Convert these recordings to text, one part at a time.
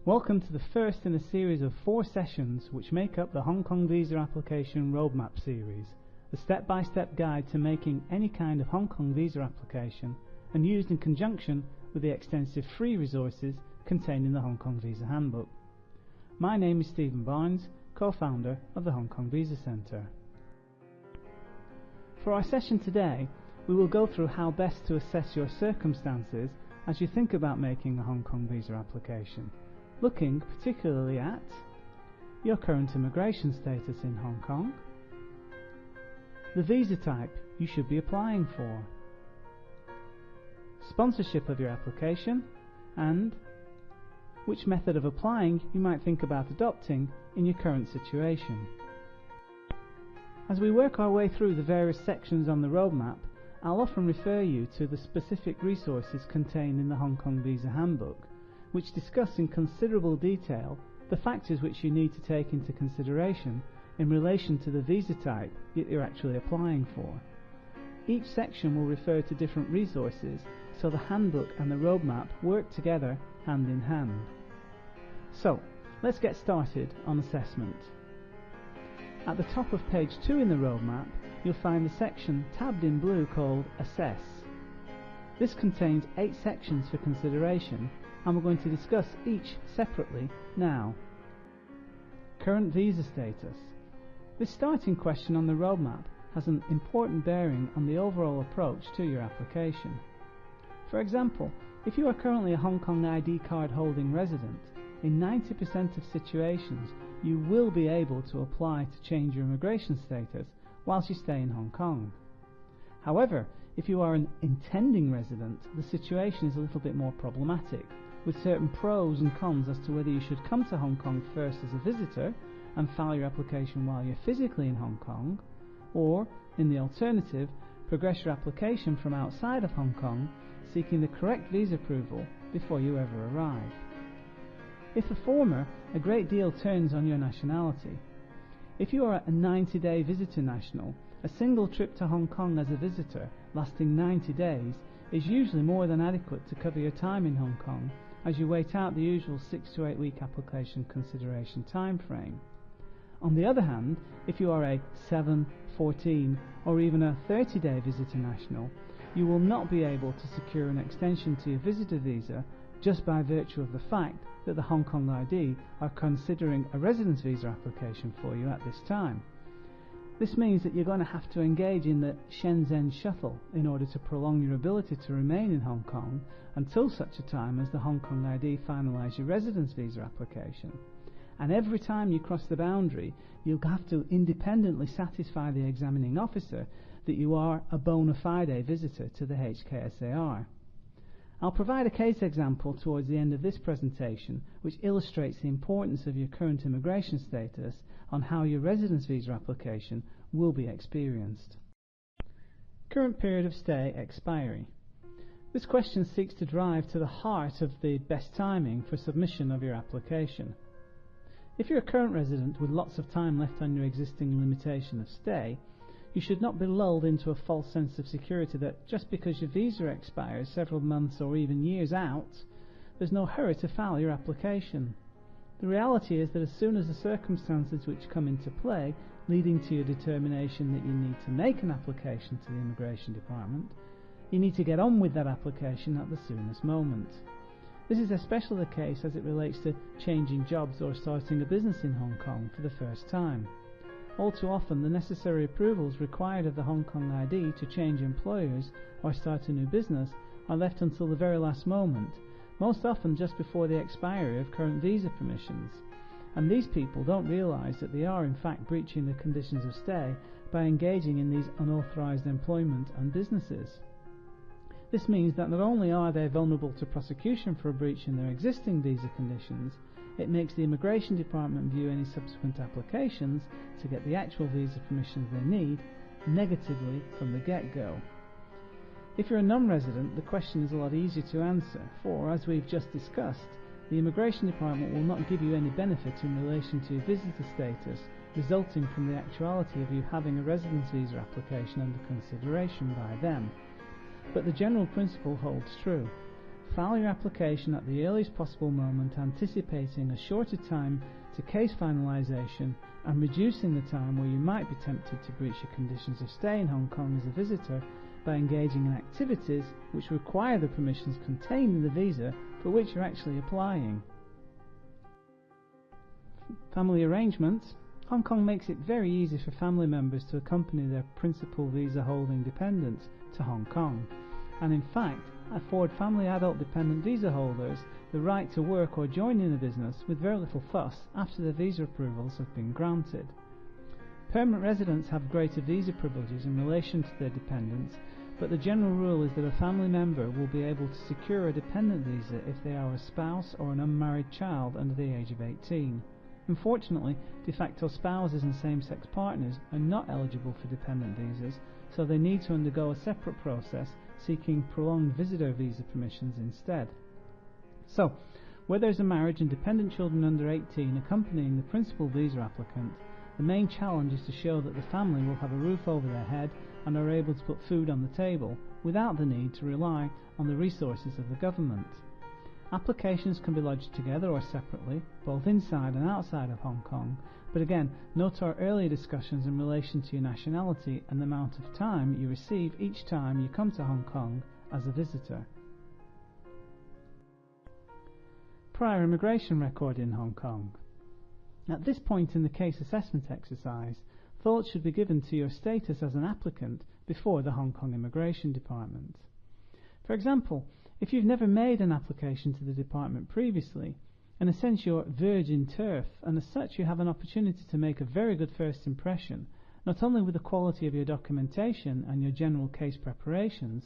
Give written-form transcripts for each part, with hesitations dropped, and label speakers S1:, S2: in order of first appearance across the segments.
S1: Welcome to the first in a series of 4 sessions which make up the Hong Kong Visa Application Roadmap series, the step-by-step guide to making any kind of Hong Kong visa application and used in conjunction with the extensive free resources contained in the Hong Kong Visa Handbook. My name is Stephen Barnes, co-founder of the Hong Kong Visa Centre. For our session today, we will go through how best to assess your circumstances as you think about making a Hong Kong visa application, looking particularly at your current immigration status in Hong Kong, the visa type you should be applying for, sponsorship of your application, and which method of applying you might think about adopting in your current situation. As we work our way through the various sections on the roadmap, I'll often refer you to the specific resources contained in the Hong Kong Visa Handbook, which discuss in considerable detail the factors which you need to take into consideration in relation to the visa type that you're actually applying for. Each section will refer to different resources, so the handbook and the roadmap work together hand in hand. So, let's get started on assessment. At the top of page 2 in the roadmap, you'll find the section tabbed in blue called Assess. This contains 8 sections for consideration, and we're going to discuss each separately now. Current visa status. This starting question on the roadmap has an important bearing on the overall approach to your application. For example, if you are currently a Hong Kong ID card holding resident, in 90% of situations you will be able to apply to change your immigration status whilst you stay in Hong Kong. However, if you are an intending resident, the situation is a little bit more problematic, with certain pros and cons as to whether you should come to Hong Kong first as a visitor and file your application while you're physically in Hong Kong, or, in the alternative, progress your application from outside of Hong Kong, seeking the correct visa approval before you ever arrive. If the former, a great deal turns on your nationality. If you are a 90-day visitor national, a single trip to Hong Kong as a visitor lasting 90 days is usually more than adequate to cover your time in Hong Kong as you wait out the usual 6 to 8 week application consideration time frame. On the other hand, if you are a 7, 14 or even a 30-day visitor national, you will not be able to secure an extension to your visitor visa just by virtue of the fact that the Hong Kong ID are considering a residence visa application for you at this time. This means that you're going to have to engage in the Shenzhen shuttle in order to prolong your ability to remain in Hong Kong until such a time as the Hong Kong ID finalise your residence visa application. And every time you cross the boundary, you'll have to independently satisfy the examining officer that you are a bona fide visitor to the HKSAR. I'll provide a case example towards the end of this presentation which illustrates the importance of your current immigration status on how your residence visa application will be experienced. Current period of stay expiry. This question seeks to drive to the heart of the best timing for submission of your application. If you're a current resident with lots of time left on your existing limitation of stay, you should not be lulled into a false sense of security that just because your visa expires several months or even years out, there's no hurry to file your application. The reality is that as soon as the circumstances which come into play leading to your determination that you need to make an application to the Immigration Department, you need to get on with that application at the soonest moment. This is especially the case as it relates to changing jobs or starting a business in Hong Kong for the first time. All too often, the necessary approvals required of the Hong Kong ID to change employers or start a new business are left until the very last moment, most often just before the expiry of current visa permissions. And these people don't realise that they are in fact breaching the conditions of stay by engaging in these unauthorised employment and businesses. This means that not only are they vulnerable to prosecution for a breach in their existing visa conditions, it makes the Immigration Department view any subsequent applications to get the actual visa permissions they need negatively from the get-go. If you're a non-resident, the question is a lot easier to answer, for, as we've just discussed, the Immigration Department will not give you any benefit in relation to your visitor status resulting from the actuality of you having a residence visa application under consideration by them. But the general principle holds true. File your application at the earliest possible moment, anticipating a shorter time to case finalisation and reducing the time where you might be tempted to breach your conditions of stay in Hong Kong as a visitor by engaging in activities which require the permissions contained in the visa for which you're actually applying. Family arrangements. Hong Kong makes it very easy for family members to accompany their principal visa holding dependents to Hong Kong, and in fact afford family adult dependent visa holders the right to work or join in a business with very little fuss after their visa approvals have been granted. Permanent residents have greater visa privileges in relation to their dependents, but the general rule is that a family member will be able to secure a dependent visa if they are a spouse or an unmarried child under the age of 18. Unfortunately, de facto spouses and same-sex partners are not eligible for dependent visas, so they need to undergo a separate process seeking prolonged visitor visa permissions instead. So, where there is a marriage and dependent children under 18 accompanying the principal visa applicant, the main challenge is to show that the family will have a roof over their head and are able to put food on the table without the need to rely on the resources of the government. Applications can be lodged together or separately, both inside and outside of Hong Kong, but again, note our earlier discussions in relation to your nationality and the amount of time you receive each time you come to Hong Kong as a visitor. Prior immigration record in Hong Kong. At this point in the case assessment exercise, thought should be given to your status as an applicant before the Hong Kong Immigration Department. For example, if you've never made an application to the department previously, in a sense you're virgin turf, and as such you have an opportunity to make a very good first impression, not only with the quality of your documentation and your general case preparations,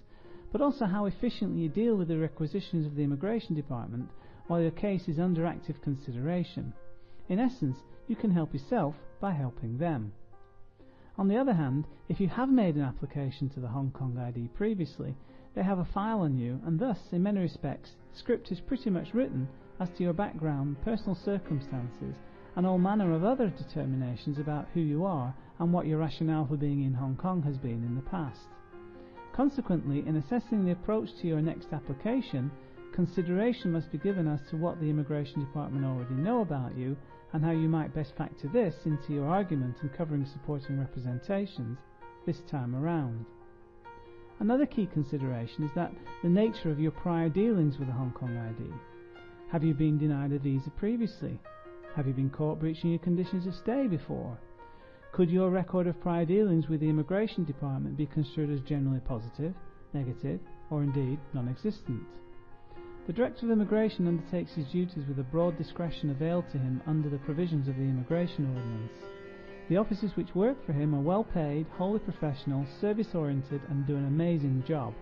S1: but also how efficiently you deal with the requisitions of the immigration department while your case is under active consideration. In essence, you can help yourself by helping them. On the other hand, if you have made an application to the Hong Kong ID previously, they have a file on you, and thus, in many respects, the script is pretty much written as to your background, personal circumstances, and all manner of other determinations about who you are and what your rationale for being in Hong Kong has been in the past. Consequently, in assessing the approach to your next application, consideration must be given as to what the Immigration Department already know about you and how you might best factor this into your argument and covering supporting representations this time around. Another key consideration is that the nature of your prior dealings with the Hong Kong ID. Have you been denied a visa previously? Have you been caught breaching your conditions of stay before? Could your record of prior dealings with the Immigration Department be construed as generally positive, negative, or indeed non-existent? The Director of Immigration undertakes his duties with a broad discretion availed to him under the provisions of the Immigration Ordinance. The officers which work for him are well paid, wholly professional, service-oriented, and do an amazing job.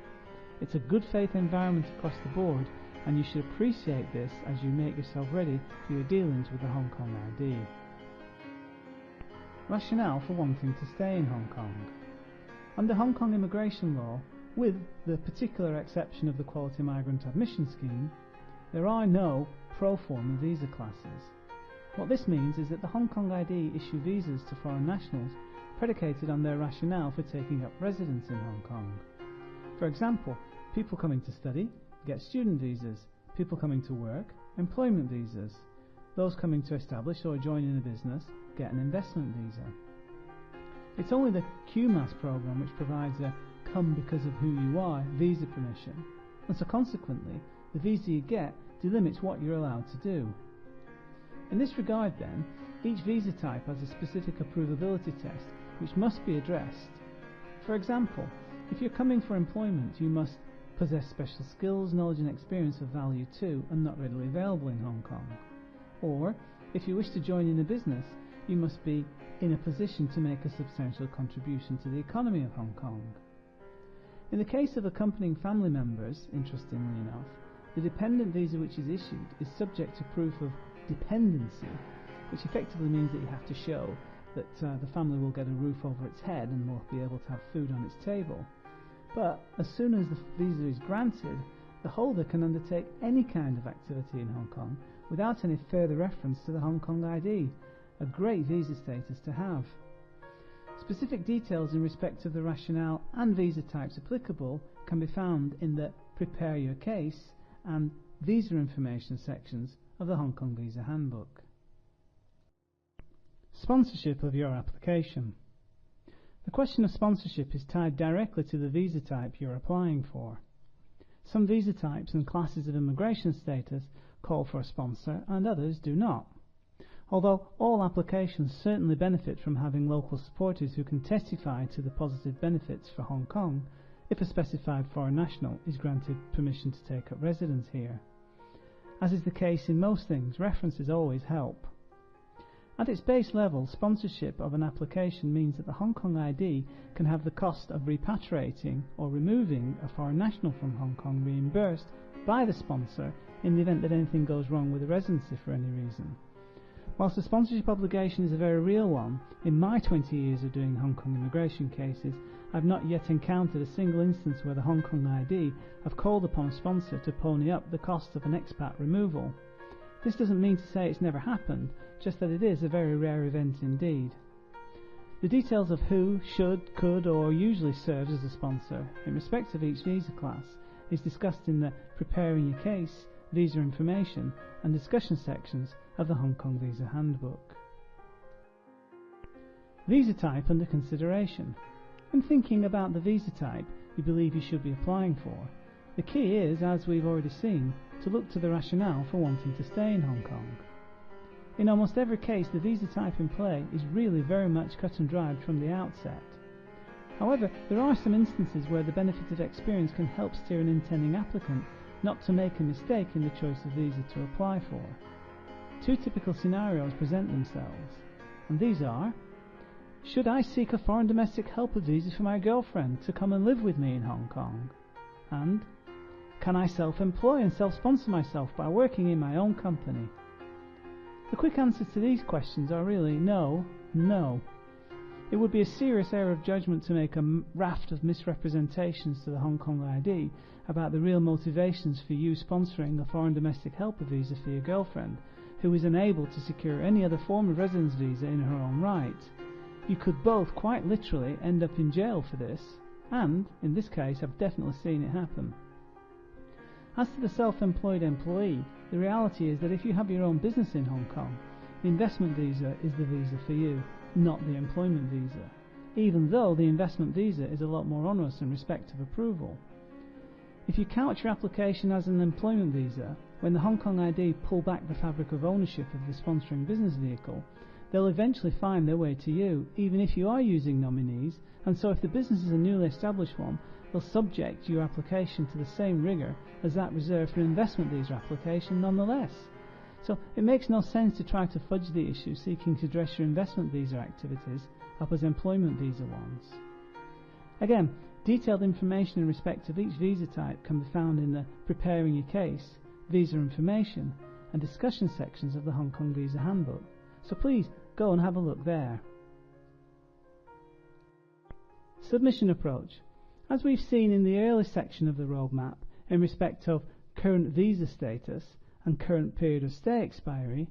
S1: It's a good faith environment across the board, and you should appreciate this as you make yourself ready for your dealings with the Hong Kong ID. Rationale for wanting to stay in Hong Kong. Under Hong Kong immigration law, with the particular exception of the Quality Migrant Admission Scheme, there are no pro forma visa classes. What this means is that the Hong Kong ID issue visas to foreign nationals predicated on their rationale for taking up residence in Hong Kong. For example, people coming to study get student visas, people coming to work, employment visas, those coming to establish or join in a business get an investment visa. It's only the QMAS program which provides a come because of who you are visa permission, and so consequently the visa you get delimits what you're allowed to do. In this regard then, each visa type has a specific approvability test which must be addressed. For example, if you're coming for employment, you must possess special skills, knowledge and experience of value to and not readily available in Hong Kong. Or, if you wish to join in a business, you must be in a position to make a substantial contribution to the economy of Hong Kong. In the case of accompanying family members, interestingly enough, the dependent visa which is issued is subject to proof of dependency, which effectively means that you have to show that the family will get a roof over its head and will be able to have food on its table. But as soon as the visa is granted, the holder can undertake any kind of activity in Hong Kong without any further reference to the Hong Kong ID, a great visa status to have. Specific details in respect of the rationale and visa types applicable can be found in the Prepare Your Case and visa information sections of the Hong Kong Visa Handbook. Sponsorship of your application. The question of sponsorship is tied directly to the visa type you're applying for. Some visa types and classes of immigration status call for a sponsor and others do not. Although all applications certainly benefit from having local supporters who can testify to the positive benefits for Hong Kong if a specified foreign national is granted permission to take up residence here. As is the case in most things, references always help. At its base level, sponsorship of an application means that the Hong Kong ID can have the cost of repatriating or removing a foreign national from Hong Kong reimbursed by the sponsor in the event that anything goes wrong with the residency for any reason. Whilst the sponsorship obligation is a very real one, in my 20 years of doing Hong Kong immigration cases, I've not yet encountered a single instance where the Hong Kong ID have called upon a sponsor to pony up the cost of an expat removal. This doesn't mean to say it's never happened, just that it is a very rare event indeed. The details of who should, could or usually serves as a sponsor in respect of each visa class is discussed in the Preparing Your Case, Visa Information and Discussion sections of the Hong Kong Visa Handbook. Visa type under consideration. When thinking about the visa type you believe you should be applying for, the key is, as we've already seen, to look to the rationale for wanting to stay in Hong Kong. In almost every case, the visa type in play is really very much cut and dried from the outset. However, there are some instances where the benefit of experience can help steer an intending applicant not to make a mistake in the choice of visa to apply for. Two typical scenarios present themselves, and these are: should I seek a foreign domestic helper visa for my girlfriend to come and live with me in Hong Kong? And can I self-employ and self-sponsor myself by working in my own company? The quick answers to these questions are really no, no. It would be a serious error of judgment to make a raft of misrepresentations to the Hong Kong ID about the real motivations for you sponsoring a foreign domestic helper visa for your girlfriend, who is unable to secure any other form of residence visa in her own right. You could both quite literally end up in jail for this, and, in this case, I've definitely seen it happen. As to the self-employed employee, the reality is that if you have your own business in Hong Kong, the investment visa is the visa for you, not the employment visa, even though the investment visa is a lot more onerous in respect of approval. If you couch your application as an employment visa, when the Hong Kong ID pull back the fabric of ownership of the sponsoring business vehicle, they'll eventually find their way to you, even if you are using nominees, and so if the business is a newly established one, they'll subject your application to the same rigour as that reserved for an investment visa application nonetheless. So it makes no sense to try to fudge the issue seeking to dress your investment visa activities up as employment visa ones. Again, detailed information in respect of each visa type can be found in the Preparing Your Case, Visa Information and Discussion sections of the Hong Kong Visa Handbook, so please go and have a look there. Submission approach. As we've seen in the early section of the roadmap in respect of current visa status and current period of stay expiry,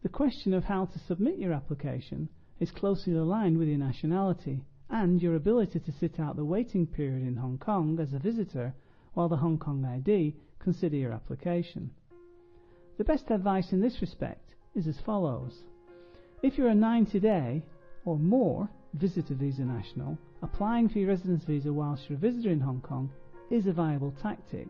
S1: the question of how to submit your application is closely aligned with your nationality and your ability to sit out the waiting period in Hong Kong as a visitor while the Hong Kong ID consider your application. The best advice in this respect is as follows. If you're a 90-day or more visitor visa national, applying for your residence visa whilst you're a visitor in Hong Kong is a viable tactic,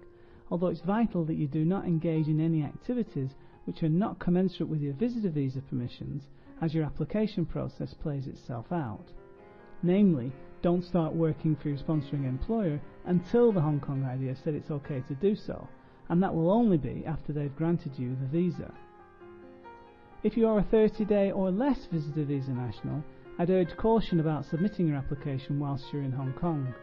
S1: although it's vital that you do not engage in any activities which are not commensurate with your visitor visa permissions as your application process plays itself out. Namely, don't start working for your sponsoring employer until the Hong Kong ID has said it's okay to do so, and that will only be after they've granted you the visa. If you are a 30-day or less visitor visa national, I'd urge caution about submitting your application whilst you're in Hong Kong.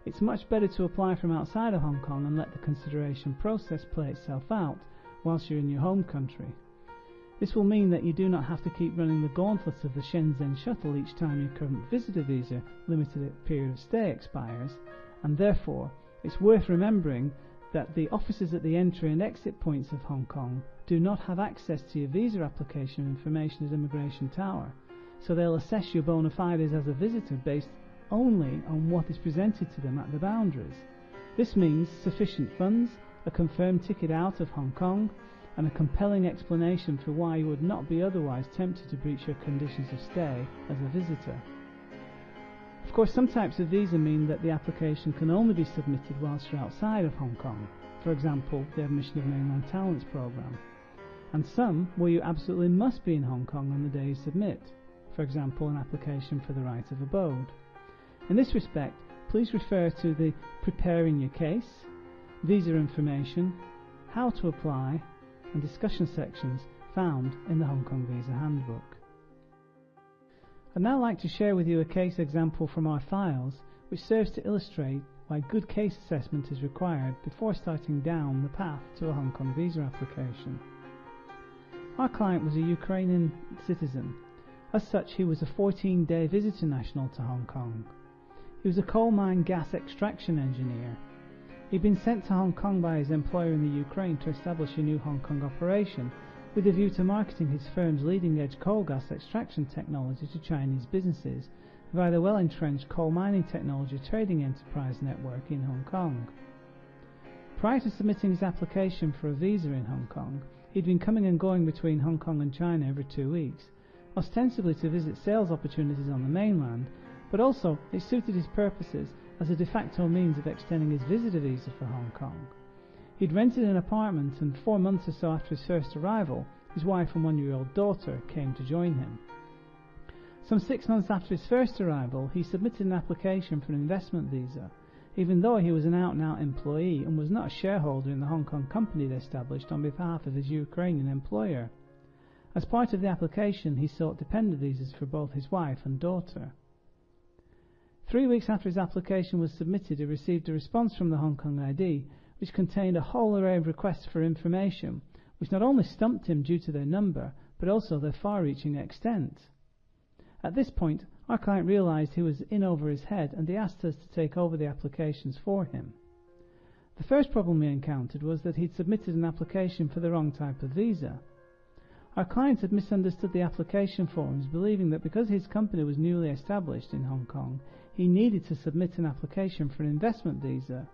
S1: It's much better to apply from outside of Hong Kong and let the consideration process play itself out whilst you're in your home country. This will mean that you do not have to keep running the gauntlet of the Shenzhen shuttle each time your current visitor visa limited period of stay expires, and therefore it's worth remembering that the officers at the entry and exit points of Hong Kong do not have access to your visa application information at Immigration Tower, so they'll assess your bona fides as a visitor based only on what is presented to them at the boundaries. This means sufficient funds a confirmed ticket out of Hong Kong, and a compelling explanation for why you would not be otherwise tempted to breach your conditions of stay as a visitor. Of course, some types of visa mean that the application can only be submitted whilst you're outside of Hong Kong, for example, the Admission of Mainland Talents programme, and some where you absolutely must be in Hong Kong on the day you submit, for example, an application for the right of abode. In this respect, please refer to the Preparing Your Case, Visa Information, How to Apply, and discussion sections found in the Hong Kong Visa Handbook. I'd now like to share with you a case example from our files which serves to illustrate why good case assessment is required before starting down the path to a Hong Kong visa application. Our client was a Ukrainian citizen. As such, he was a 14-day visitor national to Hong Kong. He was a coal mine gas extraction engineer. He'd been sent to Hong Kong by his employer in the Ukraine to establish a new Hong Kong operation with a view to marketing his firm's leading-edge coal gas extraction technology to Chinese businesses via the well-entrenched coal mining technology trading enterprise network in Hong Kong. Prior to submitting his application for a visa in Hong Kong, he'd been coming and going between Hong Kong and China every 2 weeks, ostensibly to visit sales opportunities on the mainland, but also it suited his purposes as a de facto means of extending his visitor visa for Hong Kong. He'd rented an apartment, and 4 months or so after his first arrival, his wife and 1-year-old daughter came to join him. Some 6 months after his first arrival, he submitted an application for an investment visa, even though he was an out-and-out employee and was not a shareholder in the Hong Kong company they established on behalf of his Ukrainian employer. As part of the application, he sought dependent visas for both his wife and daughter. 3 weeks after his application was submitted, he received a response from the Hong Kong ID, which contained a whole array of requests for information, which not only stumped him due to their number, but also their far-reaching extent. At this point, our client realised he was in over his head, and he asked us to take over the applications for him. The first problem we encountered was that he'd submitted an application for the wrong type of visa. Our client had misunderstood the application forms, believing that because his company was newly established in Hong Kong, he needed to submit an application for an investment visa.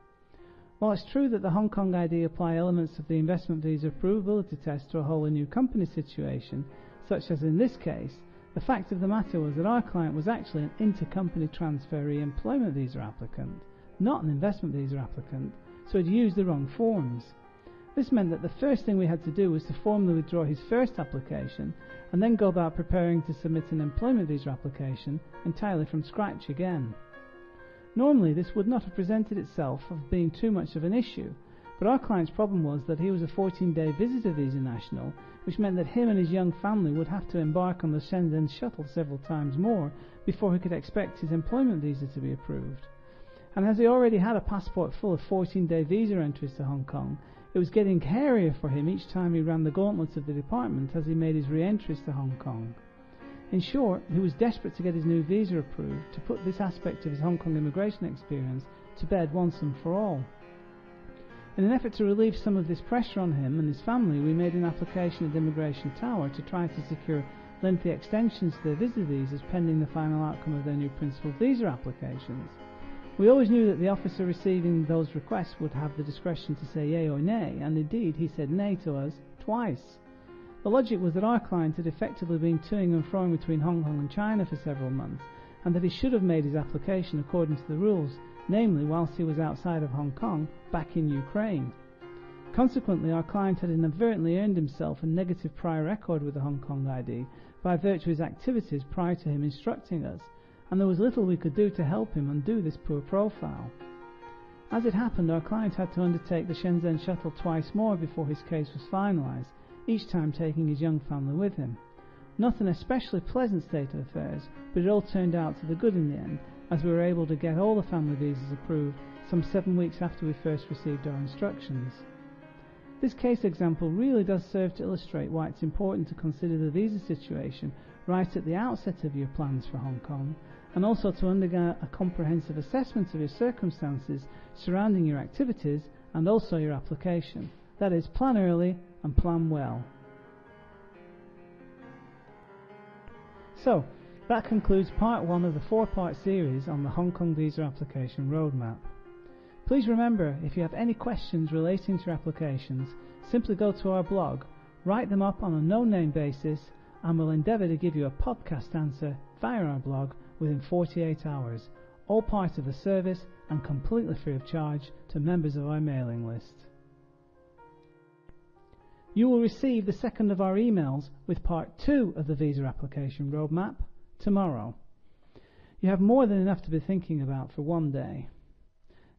S1: While it's true that the Hong Kong ID apply elements of the investment visa approvability test to a wholly new company situation, such as in this case, the fact of the matter was that our client was actually an intercompany transferee employment visa applicant, not an investment visa applicant, so he'd used the wrong forms. This meant that the first thing we had to do was to formally withdraw his first application and then go about preparing to submit an employment visa application entirely from scratch again. Normally this would not have presented itself of being too much of an issue, but our client's problem was that he was a 14-day visitor visa national, which meant that him and his young family would have to embark on the Shenzhen shuttle several times more before he could expect his employment visa to be approved. And as he already had a passport full of 14-day visa entries to Hong Kong, it was getting hairier for him each time he ran the gauntlet of the department as he made his re-entries to Hong Kong. In short, he was desperate to get his new visa approved to put this aspect of his Hong Kong immigration experience to bed once and for all. In an effort to relieve some of this pressure on him and his family, we made an application at Immigration Tower to try to secure lengthy extensions to their visitor visas pending the final outcome of their new principal visa applications. We always knew that the officer receiving those requests would have the discretion to say yay or nay, and indeed he said nay to us twice. The logic was that our client had effectively been toing and froing between Hong Kong and China for several months, and that he should have made his application according to the rules, namely whilst he was outside of Hong Kong, back in Ukraine. Consequently, our client had inadvertently earned himself a negative prior record with the Hong Kong ID by virtue of his activities prior to him instructing us, and there was little we could do to help him undo this poor profile. As it happened, our client had to undertake the Shenzhen shuttle twice more before his case was finalised, each time taking his young family with him. Not an especially pleasant state of affairs, but it all turned out to the good in the end, as we were able to get all the family visas approved some 7 weeks after we first received our instructions. This case example really does serve to illustrate why it's important to consider the visa situation right at the outset of your plans for Hong Kong, and also to undergo a comprehensive assessment of your circumstances surrounding your activities and also your application. That is, plan early and plan well. So, that concludes part 1 of the 4-part series on the Hong Kong visa application roadmap. Please remember, if you have any questions relating to your applications, simply go to our blog, write them up on a no-name basis, and we'll endeavour to give you a podcast answer via our blog within 48 hours, all part of the service and completely free of charge to members of our mailing list. You will receive the second of our emails with part 2 of the visa application roadmap tomorrow. You have more than enough to be thinking about for one day.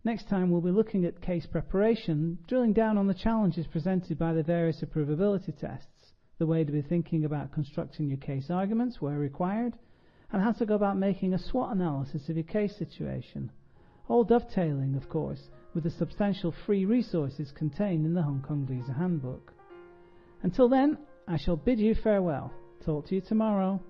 S1: Next time we'll be looking at case preparation, drilling down on the challenges presented by the various approvability tests, the way to be thinking about constructing your case arguments where required, and how to go about making a SWOT analysis of your case situation, all dovetailing, of course, with the substantial free resources contained in the Hong Kong Visa Handbook. Until then, I shall bid you farewell. Talk to you tomorrow.